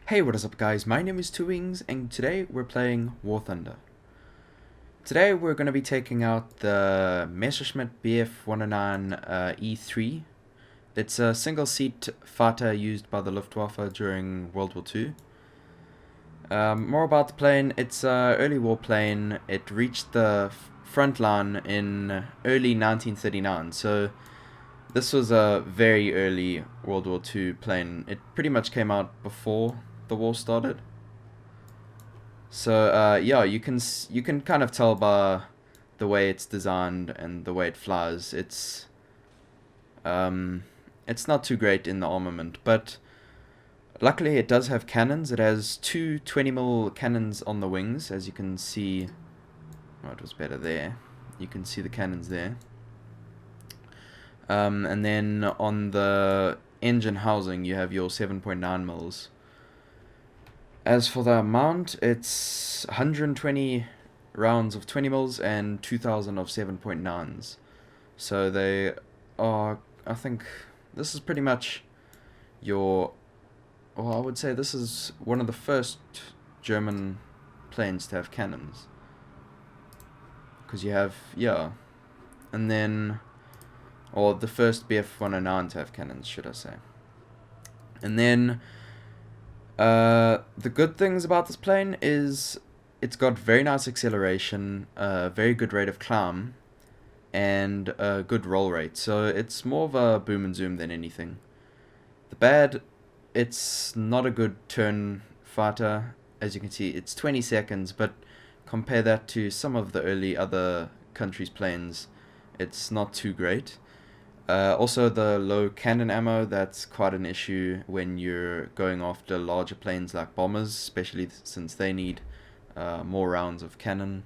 Hey, what is up guys, my name is Two Wings and today we're playing War Thunder. Today we're going to be taking out the Messerschmitt Bf109 E3. It's a single seat fighter used by the Luftwaffe during World War II. More about the plane, it's an early war plane. It reached the front line in early 1939, so this was a very early World War II plane. It pretty much came out before the war started. So yeah, you can kind of tell by the way it's designed and the way it flies. It's not too great in the armament, but luckily it does have cannons. It has two 20mm cannons on the wings, as you can see. Oh, it was better there. You can see the cannons there. And then on the engine housing, you have your 7.9 mils. As for the amount, it's 120 rounds of 20 mils and 2000 of 7.9s. So they are, I think, this is pretty much your, well, I would say this is one of the first German planes to have cannons. Because you have, yeah, and then, or the first Bf109 to have cannons, should I say. And then, the good things about this plane is it's got very nice acceleration, very good rate of climb, and a good roll rate. So it's more of a boom and zoom than anything. The bad, it's not a good turn fighter. As you can see, it's 20 seconds, but compare that to some of the early other countries' planes, it's not too great. Also, the low cannon ammo, that's quite an issue when you're going after larger planes like bombers, especially since they need more rounds of cannon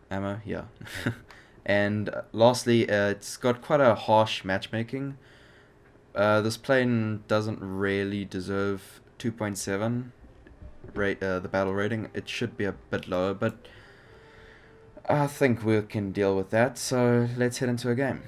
ammo, yeah. And lastly, it's got quite a harsh matchmaking. This plane doesn't really deserve 2.7 rate, the battle rating. It should be a bit lower, but I think we can deal with that, so let's head into a game.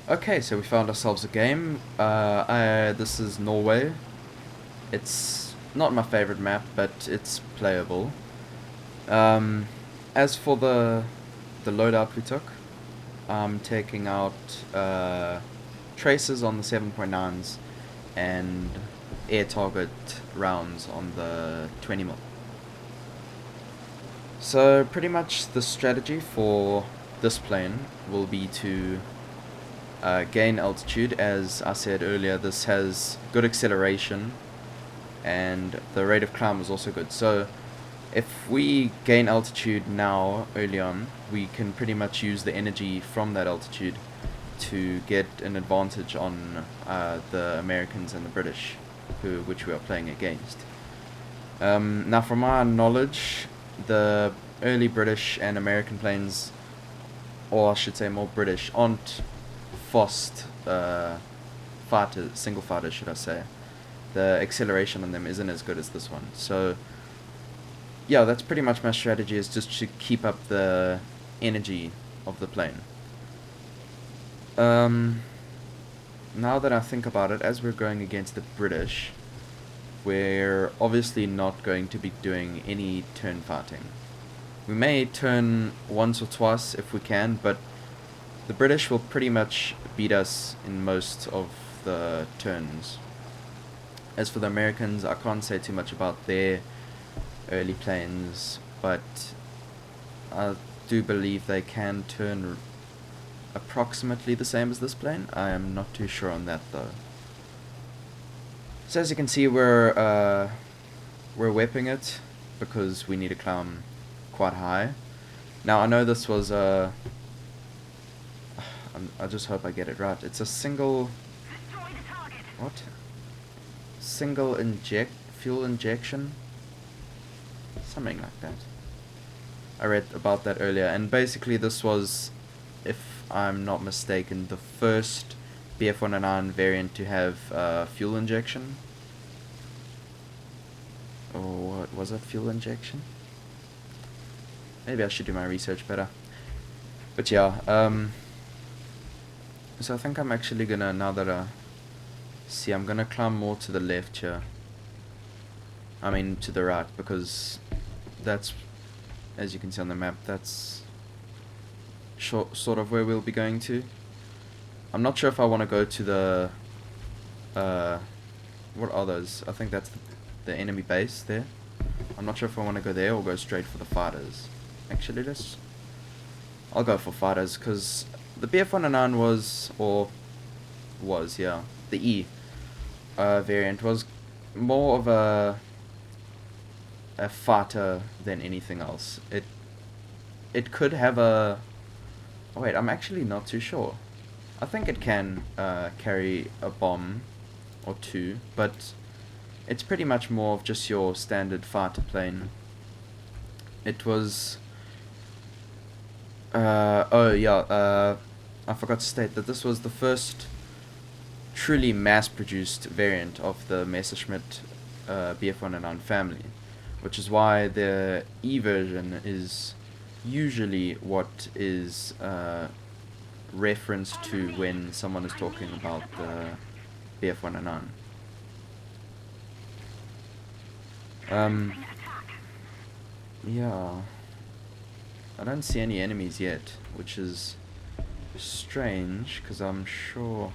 Okay, so we found ourselves a game. This is Norway. It's not my favorite map, but it's playable. Um, as for the loadout we took, I'm taking out traces on the 7.9s and air target rounds on the 20mm. So pretty much the strategy for this plane will be to gain altitude. As I said earlier, this has good acceleration and the rate of climb is also good. So if we gain altitude now, early on, we can pretty much use the energy from that altitude to get an advantage on the Americans and the British, which we are playing against. Now, from my knowledge, the early British and American planes, or I should say more British, aren't fast fighters, single fighters, should I say. The acceleration on them isn't as good as this one. So yeah, that's pretty much my strategy, is just to keep up the energy of the plane. Now that I think about it, as we're going against the British, we're obviously not going to be doing any turn fighting. We may turn once or twice if we can, but the British will pretty much beat us in most of the turns. As for the Americans, I can't say too much about their early planes, but I do believe they can turn approximately the same as this plane. I am not too sure on that though. So as you can see, we're whipping it because we need to climb quite high. Now I know this was I just hope I get it right. It's a single What? Single fuel injection? Something like that. I read about that earlier, and basically this was, if I'm not mistaken, the first Bf109 variant to have fuel injection. Or what was it? Fuel injection? Maybe I should do my research better. But yeah, so I think I'm actually gonna, now that see, I'm gonna climb more to the left here. I mean to the right, because that's, as you can see on the map, that's sort of where we'll be going to. I'm not sure if I want to go to the what are those? I think that's the enemy base there. I'm not sure if I want to go there or go straight for the fighters. Actually, I'll go for fighters, because the Bf109 was, yeah, the E variant was more of a fighter than anything else. It could have a, oh wait, I'm actually not too sure. I think it can carry a bomb or two, but it's pretty much more of just your standard fighter plane. It was oh yeah, I forgot to state that this was the first truly mass-produced variant of the Messerschmitt Bf109 family, which is why the E version is usually what is referenced to when someone is talking about the Bf109. Yeah, I don't see any enemies yet, which is strange, because I'm sure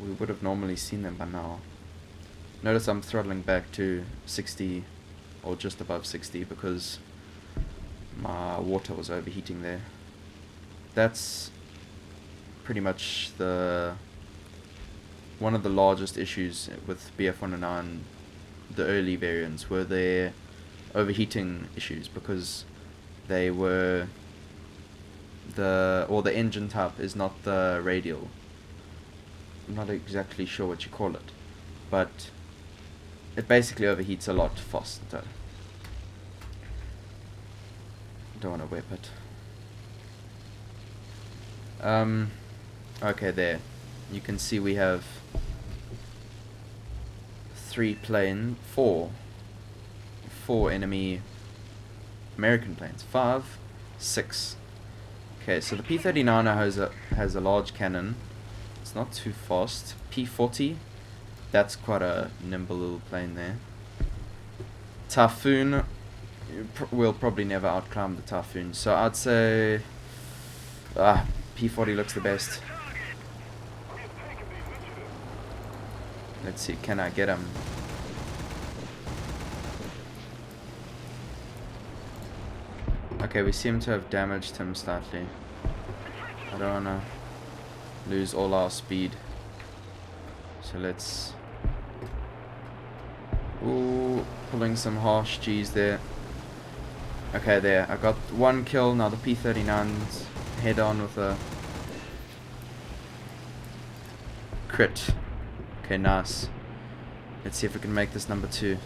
we would have normally seen them by now. Notice I'm throttling back to 60 or just above 60 because my water was overheating there. That's pretty much one of the largest issues with Bf109, the early variants, were their overheating issues, because they were the engine type is not the radial. I'm not exactly sure what you call it, but it basically overheats a lot faster. Don't want to whip it. Okay, there. You can see we have four enemy American planes. 5, 6. Okay, so the P-39 has a large cannon. It's not too fast. P-40, that's quite a nimble little plane there. Typhoon, we'll probably never outclimb the Typhoon, so I'd say P-40 looks the best. Let's see, can I get him? Okay, we seem to have damaged him slightly. I don't wanna lose all our speed. So let's... Ooh, pulling some harsh G's there. Okay, there. I got one kill. Now the P-39's head on with a crit. Okay, nice. Let's see if we can make this number 2.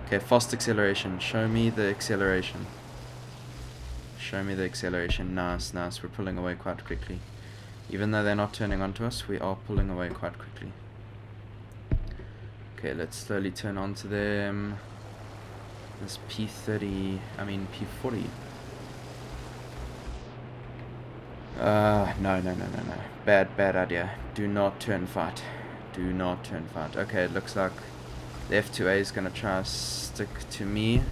Okay, fast acceleration. Show me the acceleration. Show me the acceleration. Nice, nice. We're pulling away quite quickly. Even though they're not turning onto us, we are pulling away quite quickly. Okay, let's slowly turn onto them. This P-40. No. Bad idea. Do not turn fight. Do not turn fight. Okay, it looks like the F2A is going to try to stick to me.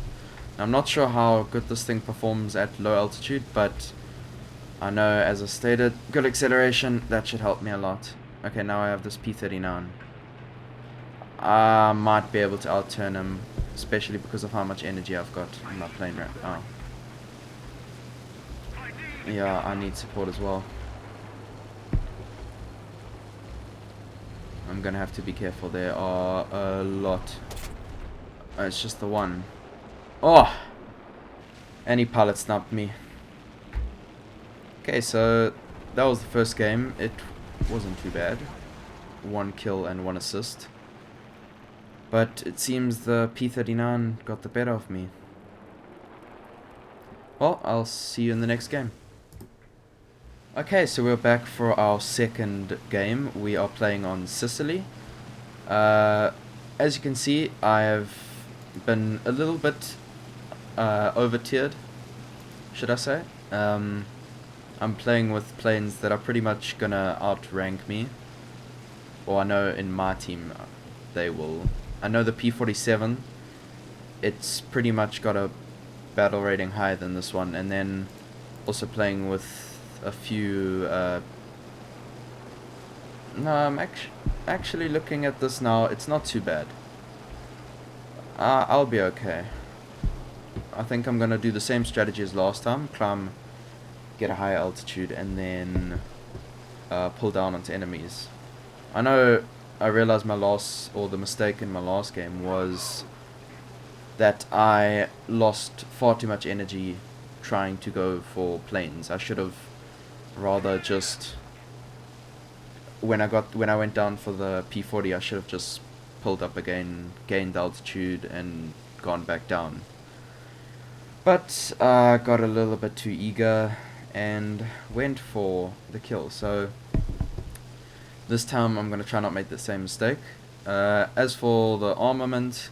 I'm not sure how good this thing performs at low altitude, but I know, as I stated, good acceleration, that should help me a lot. Okay, now I have this P-39. I might be able to outturn him, especially because of how much energy I've got in my plane right now. Yeah, I need support as well. I'm gonna have to be careful. There are a lot. Oh, it's just the one. Oh! Any pilot sniped me. Okay, so that was the first game. It wasn't too bad. 1 kill and 1 assist. But it seems the P39 got the better of me. Well, I'll see you in the next game. Okay, so we're back for our second game. We are playing on Sicily. As you can see, I have been a little bit over-tiered, should I say. I'm playing with planes that are pretty much gonna outrank me. Or I know in my team they will. I know the P47, it's pretty much got a battle rating higher than this one, and then also playing with a few no, I'm actually looking at this now, it's not too bad. I'll be okay. I think I'm gonna do the same strategy as last time, climb, get a higher altitude, and then pull down onto enemies. I realized the mistake in my last game was that I lost far too much energy trying to go for planes. I should have rather just, when I went down for the P40, I should have just pulled up again, gained altitude, and gone back down. But I got a little bit too eager and went for the kill. So this time I'm going to try not make the same mistake. As for the armament,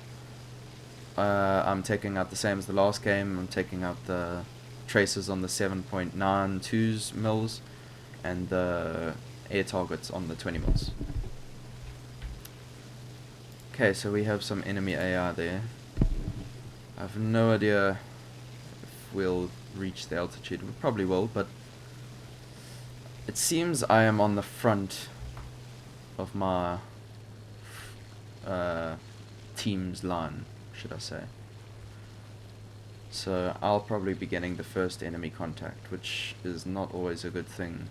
I'm taking out the same as the last game. I'm taking out the traces on the 7.92 mils and the air targets on the 20 mils. Okay, so we have some enemy AR there. I have no idea if we'll reach the altitude. We probably will, but it seems I am on the front of my team's line, should I say. So I'll probably be getting the first enemy contact, which is not always a good thing.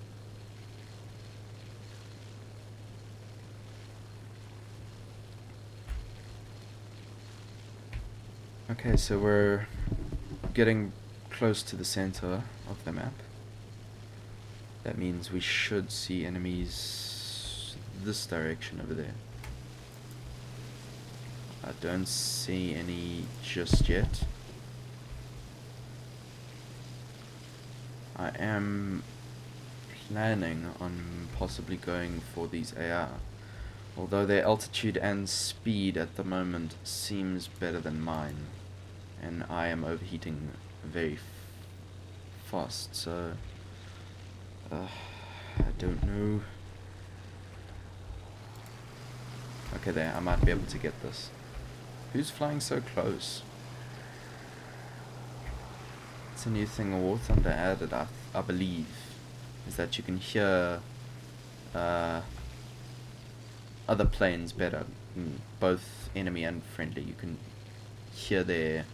Okay, so we're getting close to the center of the map. That means we should see enemies this direction over there. I don't see any just yet. I am planning on possibly going for these AR, although their altitude and speed at the moment seems better than mine, and I am overheating very fast, so I don't know. Okay, there, I might be able to get this. Who's flying so close? It's a new thing War Thunder added, I believe, is that you can hear other planes better, both enemy and friendly. You can hear their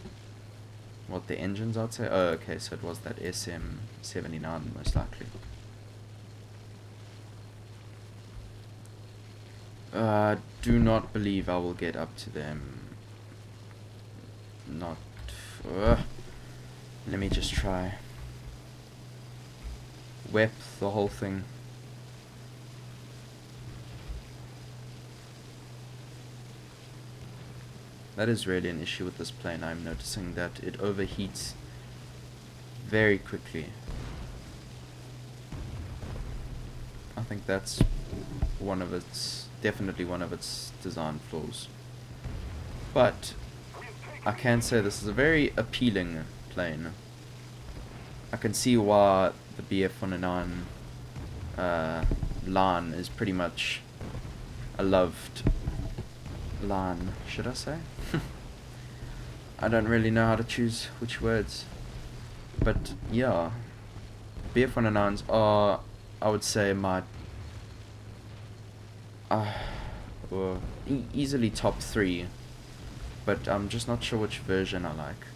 engines, I'd say. Oh, okay, so it was that SM-79 most likely. Do not believe I will get up to them. Not. Let me just try. Whip the whole thing. That is really an issue with this plane. I'm noticing that it overheats very quickly. I think that's definitely one of its design flaws. But I can say this is a very appealing plane. I can see why the Bf109 line is pretty much a loved line, should I say? I don't really know how to choose which words, but yeah, Bf109s are, I would say, my easily top 3, but I'm just not sure which version I like.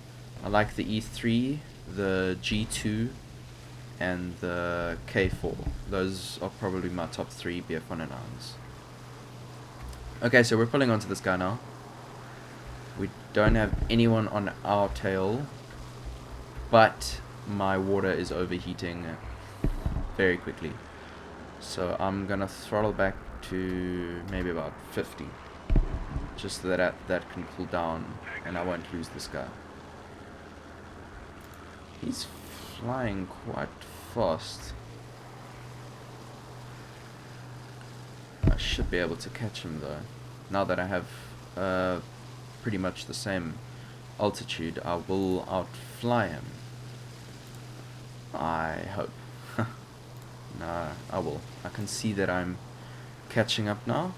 I like the E3, the G2, and the K4. Those are probably my top 3 Bf109s. Okay, so we're pulling onto this guy now. We don't have anyone on our tail, but my water is overheating very quickly. So I'm gonna throttle back to maybe about 50. Just so that can cool down and I won't lose this guy. He's flying quite fast. I should be able to catch him though. Now that I have pretty much the same altitude, I will outfly him. I hope. Nah, I will. I can see that I'm catching up now.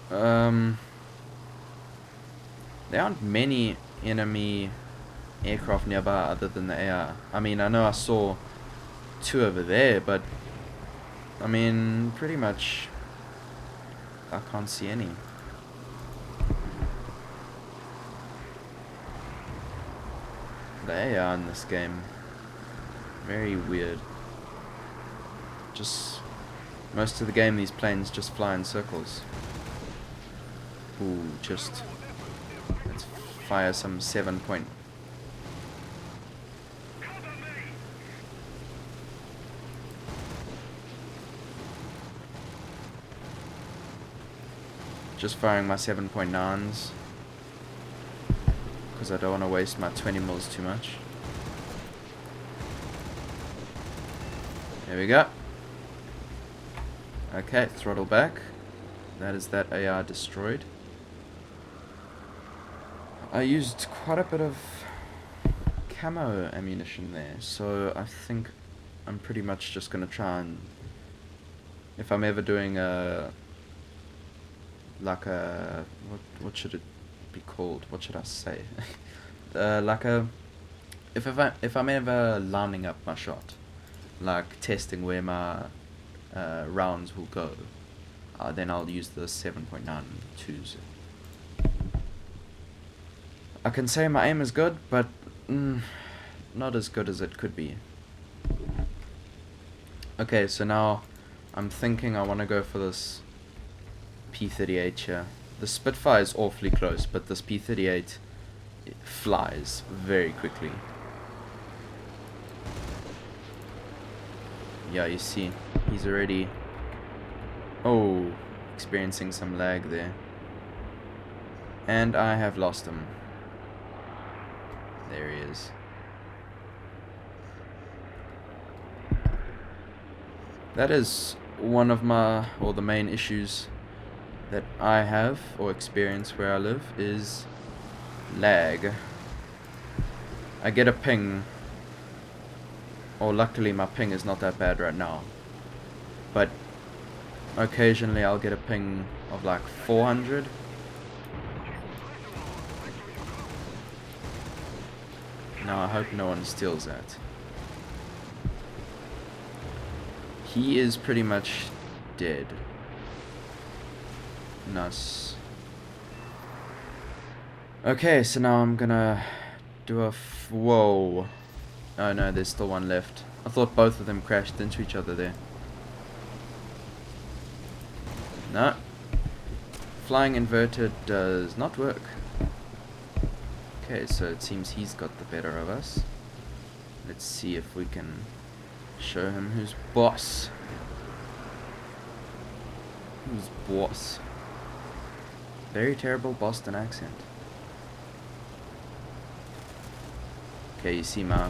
There aren't many enemy aircraft nearby other than the AR. I mean, I know I saw 2 over there, but I mean, pretty much I can't see any. The AR in this game, very weird. Just most of the game these planes just fly in circles. Ooh, just let's fire some 7 point. Just firing my 7.9s because I don't want to waste my 20 mils too much. There we go. Okay, throttle back. That is that AR destroyed. I used quite a bit of camo ammunition there, so I think I'm pretty much just gonna try and, if I'm ever doing a like a what should it be called? What should I say? Like a if I'm ever lining up my shot, like testing where my rounds will go, then I'll use the 7.92s. I can say my aim is good, but not as good as it could be. Okay, so now I'm thinking I want to go for this P-38 here. The Spitfire is awfully close, but this P-38 flies very quickly. Yeah, you see, he's already experiencing some lag there. And I have lost him. There he is. That is one of the main issues that I have or experience where I live is lag. I get a ping, or luckily my ping is not that bad right now, but occasionally I'll get a ping of like 400. Now I hope no one steals that. He is pretty much dead. Nice. Okay, so now I'm gonna do a whoa. Oh no, there's still one left. I thought both of them crashed into each other there. No. Flying inverted does not work. Okay, so it seems he's got the better of us. Let's see if we can show him who's boss. Who's boss? Very terrible Boston accent. Okay, you see my...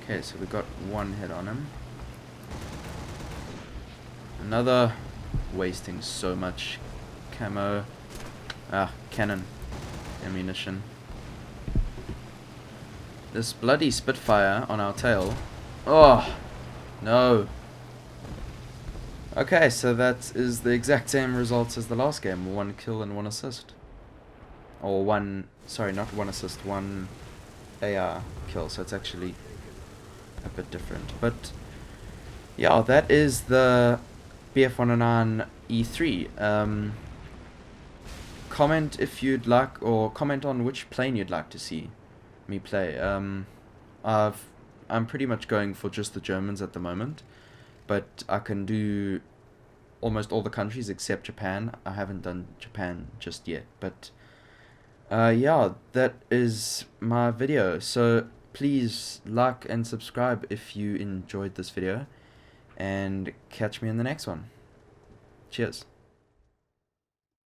Okay, so we got one hit on him. Another wasting so much cannon ammunition. This bloody Spitfire on our tail. Oh no. Okay, so that is the exact same results as the last game. 1 kill and 1 assist. Or not 1 assist, 1 AR kill, so it's actually a bit different. But yeah, that is the Bf109 E3. Comment if you'd like, or comment on which plane you'd like to see me play. I'm pretty much going for just the Germans at the moment, but I can do almost all the countries except Japan. I haven't done Japan just yet, but Yeah, that is my video. So please like and subscribe if you enjoyed this video, and catch me in the next one. Cheers.